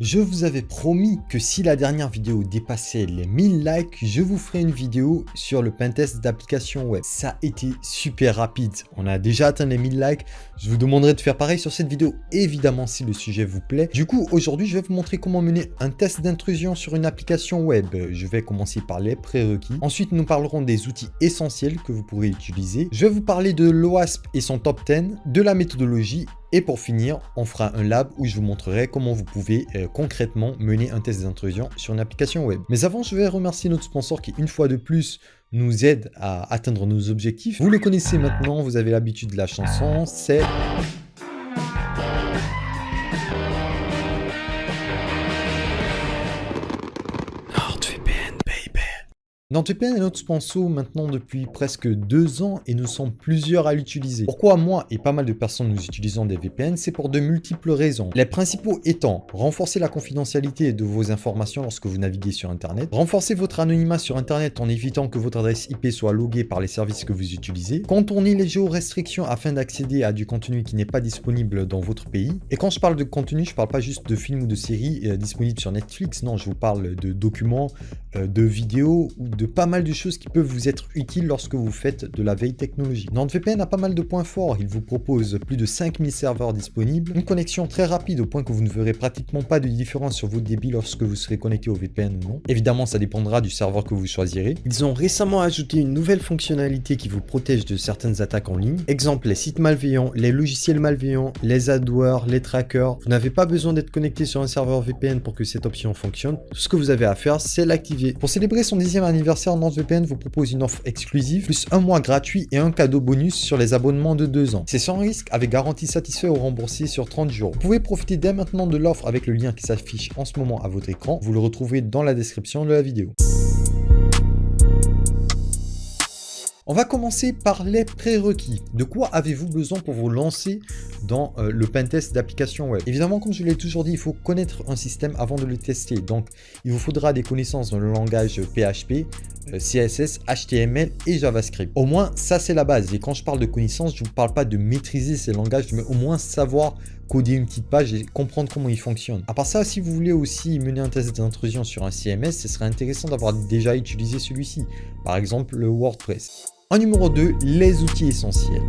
Je vous avais promis que si la dernière vidéo dépassait les 1000 likes, je vous ferai une vidéo sur le pentest d'application web. Ça a été super rapide. On a déjà atteint les 1000 likes. Je vous demanderai de faire pareil sur cette vidéo, évidemment, si le sujet vous plaît. Du coup, aujourd'hui, je vais vous montrer comment mener un test d'intrusion sur une application web. Je vais commencer par les prérequis. Ensuite, nous parlerons des outils essentiels que vous pourrez utiliser. Je vais vous parler de l'OWASP et son top 10, de la méthodologie. Et pour finir, on fera un lab où je vous montrerai comment vous pouvez concrètement mener un test d'intrusion sur une application web. Mais avant, je vais remercier notre sponsor qui, une fois de plus, nous aide à atteindre nos objectifs. Vous le connaissez maintenant, vous avez l'habitude de la chanson, c'est... NordVPN est notre sponsor maintenant depuis presque 2 ans et nous sommes plusieurs à l'utiliser. Pourquoi moi et pas mal de personnes nous utilisons des VPN? C'est pour de multiples raisons. Les principaux étant renforcer la confidentialité de vos informations lorsque vous naviguez sur Internet, renforcer votre anonymat sur Internet en évitant que votre adresse IP soit loguée par les services que vous utilisez, contourner les géorestrictions afin d'accéder à du contenu qui n'est pas disponible dans votre pays. Et quand je parle de contenu, je ne parle pas juste de films ou de séries disponibles sur Netflix, non, je vous parle de documents, de vidéos ou de pas mal de choses qui peuvent vous être utiles lorsque vous faites de la veille technologique. NordVPN a pas mal de points forts. Il vous propose plus de 5000 serveurs disponibles, une connexion très rapide au point que vous ne verrez pratiquement pas de différence sur votre débit lorsque vous serez connecté au VPN ou non. Évidemment, ça dépendra du serveur que vous choisirez. Ils ont récemment ajouté une nouvelle fonctionnalité qui vous protège de certaines attaques en ligne. Exemple, les sites malveillants, les logiciels malveillants, les adwares, les trackers. Vous n'avez pas besoin d'être connecté sur un serveur VPN pour que cette option fonctionne. Tout ce que vous avez à faire, c'est l'activer. Pour célébrer son 10e anniversaire, NordVPN vous propose une offre exclusive, plus 1 mois gratuit et un cadeau bonus sur les abonnements de 2 ans. C'est sans risque, avec garantie satisfait ou remboursé sur 30 jours. Vous pouvez profiter dès maintenant de l'offre avec le lien qui s'affiche en ce moment à votre écran. Vous le retrouvez dans la description de la vidéo. On va commencer par les prérequis. De quoi avez-vous besoin pour vous lancer dans le pentest d'application web? Évidemment, comme je l'ai toujours dit, il faut connaître un système avant de le tester. Donc, il vous faudra des connaissances dans le langage PHP, CSS, HTML et JavaScript. Au moins, ça c'est la base. Et quand je parle de connaissances, je ne vous parle pas de maîtriser ces langages, mais au moins savoir coder une petite page et comprendre comment il fonctionne. À part ça, si vous voulez aussi mener un test d'intrusion sur un CMS, ce serait intéressant d'avoir déjà utilisé celui-ci. Par exemple, le WordPress. En numéro 2, les outils essentiels.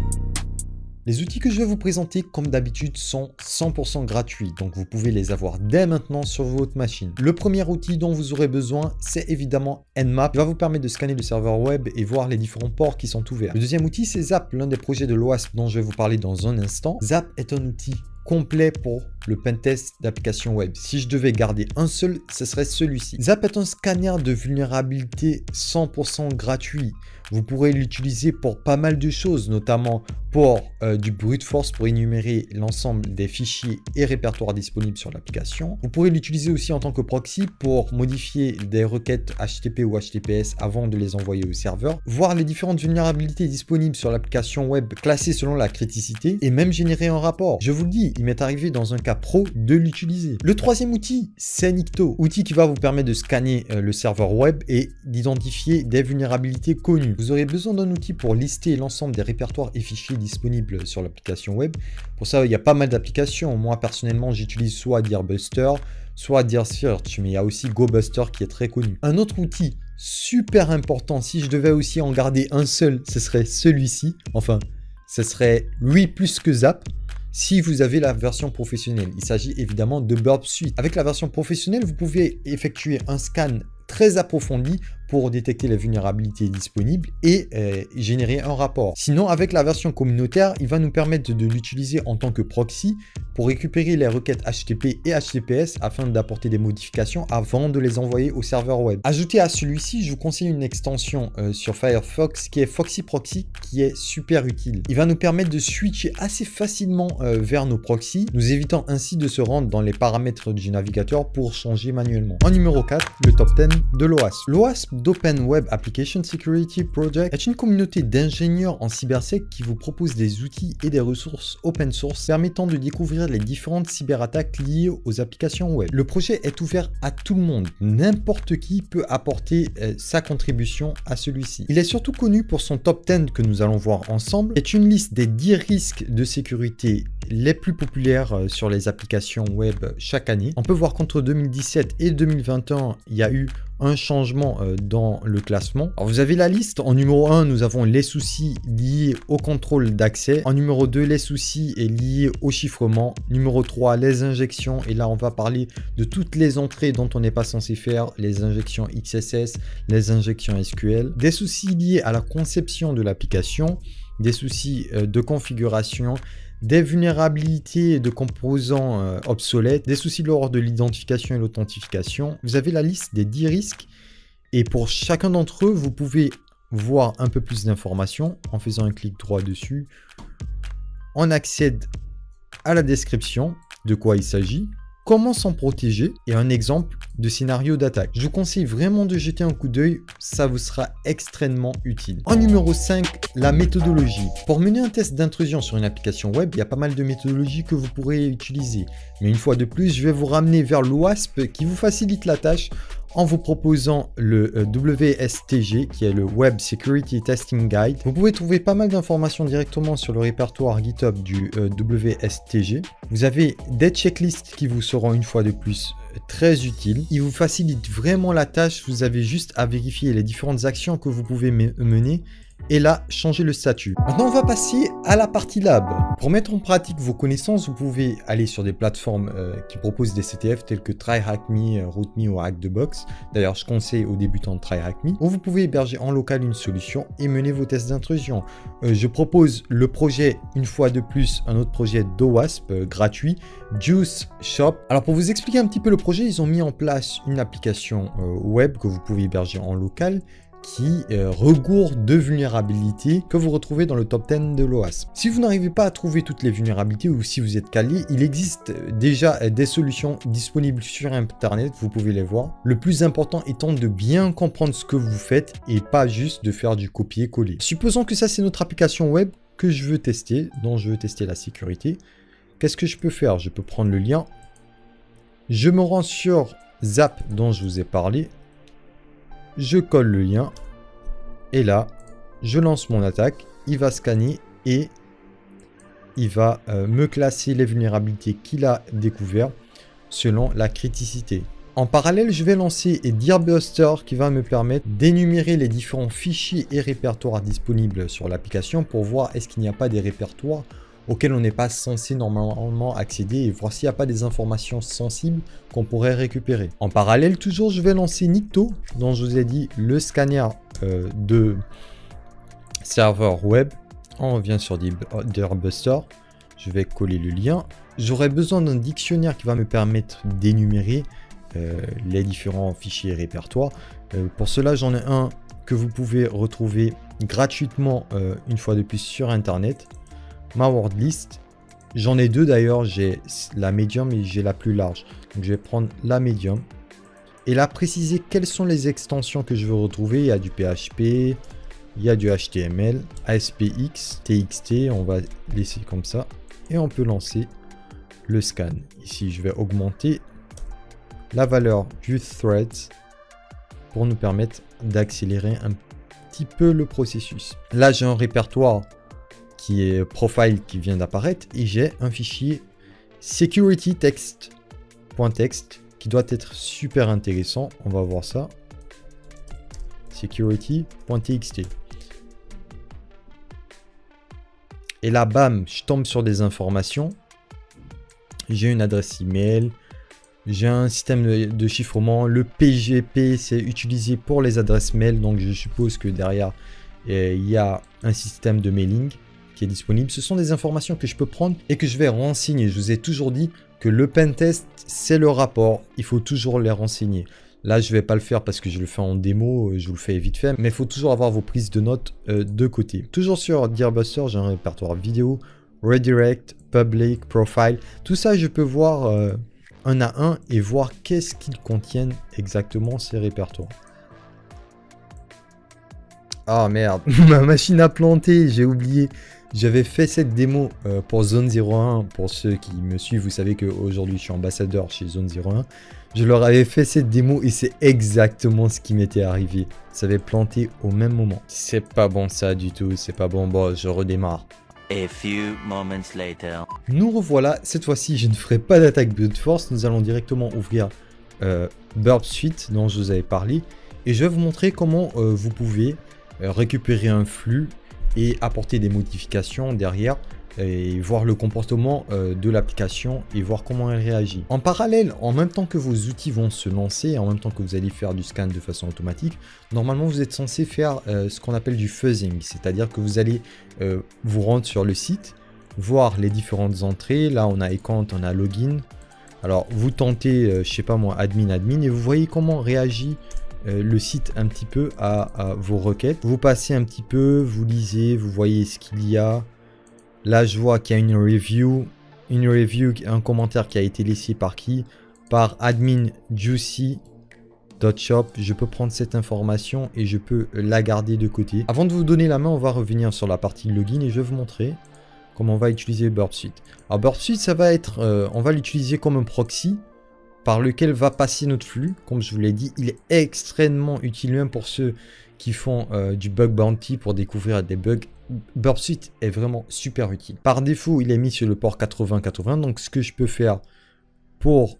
Les outils que je vais vous présenter, comme d'habitude, sont 100% gratuits, donc vous pouvez les avoir dès maintenant sur votre machine. Le premier outil dont vous aurez besoin, c'est évidemment Nmap, qui va vous permettre de scanner le serveur web et voir les différents ports qui sont ouverts. Le deuxième outil, c'est Zap, l'un des projets de l'OWASP dont je vais vous parler dans un instant. Zap est un outil complet pour le pentest d'application web. Si je devais garder un seul, ce serait celui-ci. Zap est un scanner de vulnérabilité 100% gratuit. Vous pourrez l'utiliser pour pas mal de choses, notamment pour du brute force pour énumérer l'ensemble des fichiers et répertoires disponibles sur l'application. Vous pourrez l'utiliser aussi en tant que proxy pour modifier des requêtes HTTP ou HTTPS avant de les envoyer au serveur, voir les différentes vulnérabilités disponibles sur l'application web classées selon la criticité et même générer un rapport. Je vous le dis, il m'est arrivé dans un cas pro de l'utiliser. Le troisième outil, c'est Nikto, outil qui va vous permettre de scanner le serveur web et d'identifier des vulnérabilités connues. Vous aurez besoin d'un outil pour lister l'ensemble des répertoires et fichiers disponibles sur l'application web. Pour ça, il y a pas mal d'applications. Moi, personnellement, j'utilise soit Dearbuster, soit Dearsearch, mais il y a aussi GoBuster qui est très connu. Un autre outil super important, si je devais aussi en garder un seul, ce serait celui-ci. Enfin, ce serait lui plus que Zap. Si vous avez la version professionnelle, il s'agit évidemment de Burp Suite. Avec la version professionnelle, vous pouvez effectuer un scan très approfondi pour détecter les vulnérabilités disponibles et générer un rapport. Sinon, avec la version communautaire, il va nous permettre de l'utiliser en tant que proxy pour récupérer les requêtes HTTP et HTTPS afin d'apporter des modifications avant de les envoyer au serveur web. Ajouté à celui-ci, je vous conseille une extension sur Firefox qui est Foxy Proxy, qui est super utile. Il va nous permettre de switcher assez facilement vers nos proxys, nous évitant ainsi de se rendre dans les paramètres du navigateur pour changer manuellement. En numéro 4, le top 10 de l'OWASP. L'OWASP d'Open Web Application Security Project est une communauté d'ingénieurs en cybersec qui vous propose des outils et des ressources open source permettant de découvrir les différentes cyberattaques liées aux applications web. Le projet est ouvert à tout le monde. N'importe qui peut apporter sa contribution à celui-ci. Il est surtout connu pour son top 10 que nous allons voir ensemble, qui est une liste des 10 risques de sécurité les plus populaires sur les applications web chaque année. On peut voir qu'entre 2017 et 2021, il y a eu un changement dans le classement. Alors vous avez la liste. En numéro 1, nous avons les soucis liés au contrôle d'accès. En numéro 2, les soucis liés au chiffrement. Numéro 3, les injections. Et là, on va parler de toutes les entrées dont on n'est pas censé faire. Les injections XSS, les injections SQL. Des soucis liés à la conception de l'application. Des soucis de configuration. Des vulnérabilités de composants obsolètes, des soucis lors de l'identification et l'authentification. Vous avez la liste des 10 risques et pour chacun d'entre eux, vous pouvez voir un peu plus d'informations en faisant un clic droit dessus. On accède à la description de quoi il s'agit, comment s'en protéger et un exemple de scénario d'attaque. Je vous conseille vraiment de jeter un coup d'œil, ça vous sera extrêmement utile. En numéro 5, la méthodologie. Pour mener un test d'intrusion sur une application web, il y a pas mal de méthodologies que vous pourrez utiliser. Mais une fois de plus, je vais vous ramener vers l'OWASP qui vous facilite la tâche en vous proposant le WSTG qui est le Web Security Testing Guide. Vous pouvez trouver pas mal d'informations directement sur le répertoire GitHub du WSTG. Vous avez des checklists qui vous seront une fois de plus très utiles. Ils vous facilitent vraiment la tâche. Vous avez juste à vérifier les différentes actions que vous pouvez mener et là, changer le statut. Maintenant, on va passer à la partie lab. Pour mettre en pratique vos connaissances, vous pouvez aller sur des plateformes qui proposent des CTF tels que TryHackMe, RootMe ou HackTheBox. D'ailleurs, je conseille aux débutants de TryHackMe. Où vous pouvez héberger en local une solution et mener vos tests d'intrusion. Je propose le projet, une fois de plus, un autre projet d'OWASP gratuit, Juice Shop. Alors, pour vous expliquer un petit peu le projet, ils ont mis en place une application web que vous pouvez héberger en local qui regorge de vulnérabilités que vous retrouvez dans le top 10 de l'OWASP. Si vous n'arrivez pas à trouver toutes les vulnérabilités ou si vous êtes calé, il existe déjà des solutions disponibles sur Internet, vous pouvez les voir. Le plus important étant de bien comprendre ce que vous faites et pas juste de faire du copier-coller. Supposons que ça c'est notre application web que je veux tester, dont je veux tester la sécurité. Qu'est-ce que je peux faire? Je peux prendre le lien. Je me rends sur Zap dont je vous ai parlé. Je colle le lien et là, je lance mon attaque. Il va scanner et il va me classer les vulnérabilités qu'il a découvertes selon la criticité. En parallèle, je vais lancer Dearbuster qui va me permettre d'énumérer les différents fichiers et répertoires disponibles sur l'application pour voir est-ce qu'il n'y a pas des répertoires auxquels on n'est pas censé normalement accéder et voir s'il n'y a pas des informations sensibles qu'on pourrait récupérer. En parallèle, toujours, je vais lancer Nikto, dont je vous ai dit le scanner de serveur web. On revient sur Dearbuster. Je vais coller le lien. J'aurai besoin d'un dictionnaire qui va me permettre d'énumérer les différents fichiers et répertoires. Pour cela, j'en ai un que vous pouvez retrouver gratuitement une fois de plus sur Internet. Ma word list, j'en ai deux d'ailleurs, j'ai la medium et j'ai la plus large. Donc je vais prendre la medium et là préciser quelles sont les extensions que je veux retrouver. Il y a du PHP, il y a du HTML, ASPX, TXT, on va laisser comme ça et on peut lancer le scan. Ici je vais augmenter la valeur du threads pour nous permettre d'accélérer un petit peu le processus. Là j'ai un répertoire qui est profile qui vient d'apparaître et j'ai un fichier security text.txt qui doit être super intéressant. On va voir ça. Security.txt. Et là, bam, je tombe sur des informations. J'ai une adresse email. J'ai un système de chiffrement. Le PGP, c'est utilisé pour les adresses mail. Donc, je suppose que derrière, il y a un système de mailing qui est disponible. Ce sont des informations que je peux prendre et que je vais renseigner. Je vous ai toujours dit que le pentest, c'est le rapport. Il faut toujours les renseigner. Là, je ne vais pas le faire parce que je le fais en démo. Je vous le fais vite fait. Mais il faut toujours avoir vos prises de notes de côté. Toujours sur Dearbuster, j'ai un répertoire vidéo, redirect, public, profile. Tout ça, je peux voir un à un et voir qu'est-ce qu'ils contiennent exactement ces répertoires. Ah merde, ma machine a planté, j'ai oublié. J'avais fait cette démo pour Zone 01. Pour ceux qui me suivent, vous savez qu'aujourd'hui je suis ambassadeur chez Zone 01. Je leur avais fait cette démo et c'est exactement ce qui m'était arrivé. Ça avait planté au même moment. C'est pas bon ça du tout, c'est pas bon. Bon, je redémarre. A few moments later. Nous revoilà, cette fois-ci je ne ferai pas d'attaque brute force, nous allons directement ouvrir Burp Suite dont je vous avais parlé et je vais vous montrer comment vous pouvez récupérer un flux et apporter des modifications derrière et voir le comportement de l'application et voir comment elle réagit. En parallèle, en même temps que vos outils vont se lancer, en même temps que vous allez faire du scan de façon automatique, normalement vous êtes censé faire ce qu'on appelle du fuzzing, c'est-à-dire que vous allez vous rendre sur le site, voir les différentes entrées. Là on a account, on a login. Alors vous tentez, je sais pas moi, admin et vous voyez comment réagit le site un petit peu à vos requêtes. Vous passez un petit peu, vous lisez, vous voyez ce qu'il y a. Là, je vois qu'il y a une review, un commentaire qui a été laissé par qui? Par admin juicy.shop. Je peux prendre cette information et je peux la garder de côté. Avant de vous donner la main, on va revenir sur la partie login et je vais vous montrer comment on va utiliser Burp Suite. Alors Burp Suite, ça va être, on va l'utiliser comme un proxy par lequel va passer notre flux. Comme je vous l'ai dit, il est extrêmement utile même pour ceux qui font du bug bounty pour découvrir des bugs. Burp Suite est vraiment super utile. Par défaut, il est mis sur le port 8080. Donc, ce que je peux faire pour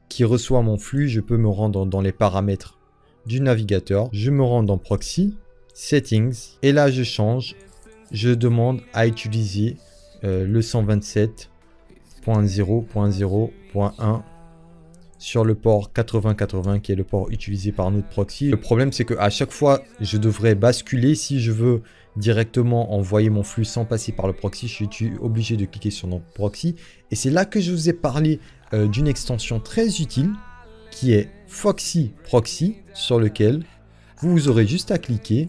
qu'il reçoive mon flux, je peux me rendre dans les paramètres du navigateur. Je me rends dans Proxy, Settings. Et là, je change. Je demande à utiliser le 127.0.0.1 sur le port 8080 qui est le port utilisé par notre proxy. Le problème, c'est qu'à chaque fois, je devrais basculer si je veux directement envoyer mon flux sans passer par le proxy. Je suis obligé de cliquer sur notre proxy et c'est là que je vous ai parlé d'une extension très utile qui est Foxy Proxy, sur lequel vous aurez juste à cliquer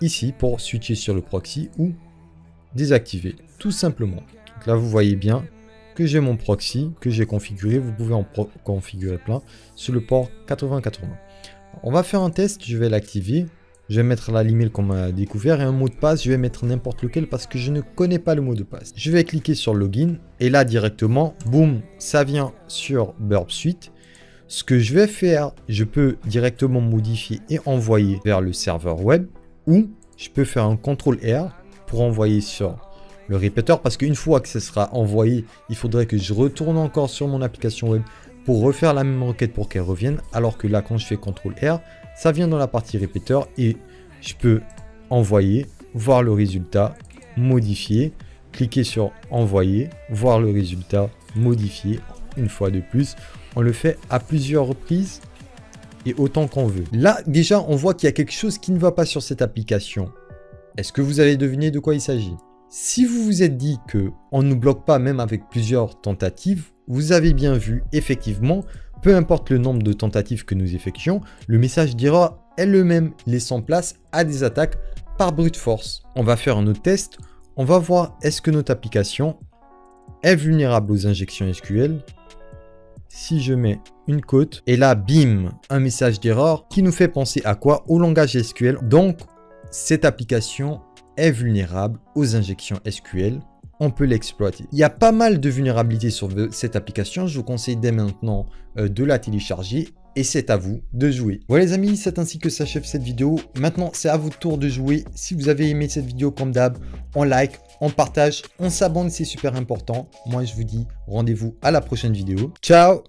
ici pour switcher sur le proxy ou désactiver tout simplement. Donc là, vous voyez bien que j'ai mon proxy que j'ai configuré. Vous pouvez en configurer plein sur le port 8080. On va faire un test, je vais l'activer. Je vais mettre la l'email qu'on m'a découvert et un mot de passe, je vais mettre n'importe lequel parce que je ne connais pas le mot de passe. Je vais cliquer sur login et là directement, boum, ça vient sur Burp Suite. Ce que je vais faire, je peux directement modifier et envoyer vers le serveur web ou je peux faire un CTRL-R pour envoyer sur le répéteur parce qu'une fois que ce sera envoyé, il faudrait que je retourne encore sur mon application web pour refaire la même requête pour qu'elle revienne, alors que là quand je fais CTRL-R, ça vient dans la partie répéteur et je peux envoyer, voir le résultat, modifier, cliquer sur envoyer, voir le résultat, modifier. Une fois de plus, on le fait à plusieurs reprises et autant qu'on veut. Là déjà on voit qu'il y a quelque chose qui ne va pas sur cette application. Est-ce que vous avez deviné de quoi il s'agit? Si vous vous êtes dit qu'on ne nous bloque pas même avec plusieurs tentatives, vous avez bien vu, effectivement, peu importe le nombre de tentatives que nous effectuons, le message d'erreur est le même, laissant place à des attaques par brute force. On va faire un autre test, on va voir est-ce que notre application est vulnérable aux injections SQL. Si je mets une cote, et là, bim, un message d'erreur qui nous fait penser à quoi? Au langage SQL. Donc, cette application est vulnérable aux injections SQL. On peut l'exploiter. Il y a pas mal de vulnérabilités sur cette application. Je vous conseille dès maintenant de la télécharger et c'est à vous de jouer. Voilà les amis, c'est ainsi que s'achève cette vidéo. Maintenant, c'est à votre tour de jouer. Si vous avez aimé cette vidéo, comme d'hab, on like, on partage, on s'abonne, c'est super important. Moi, je vous dis rendez-vous à la prochaine vidéo. Ciao!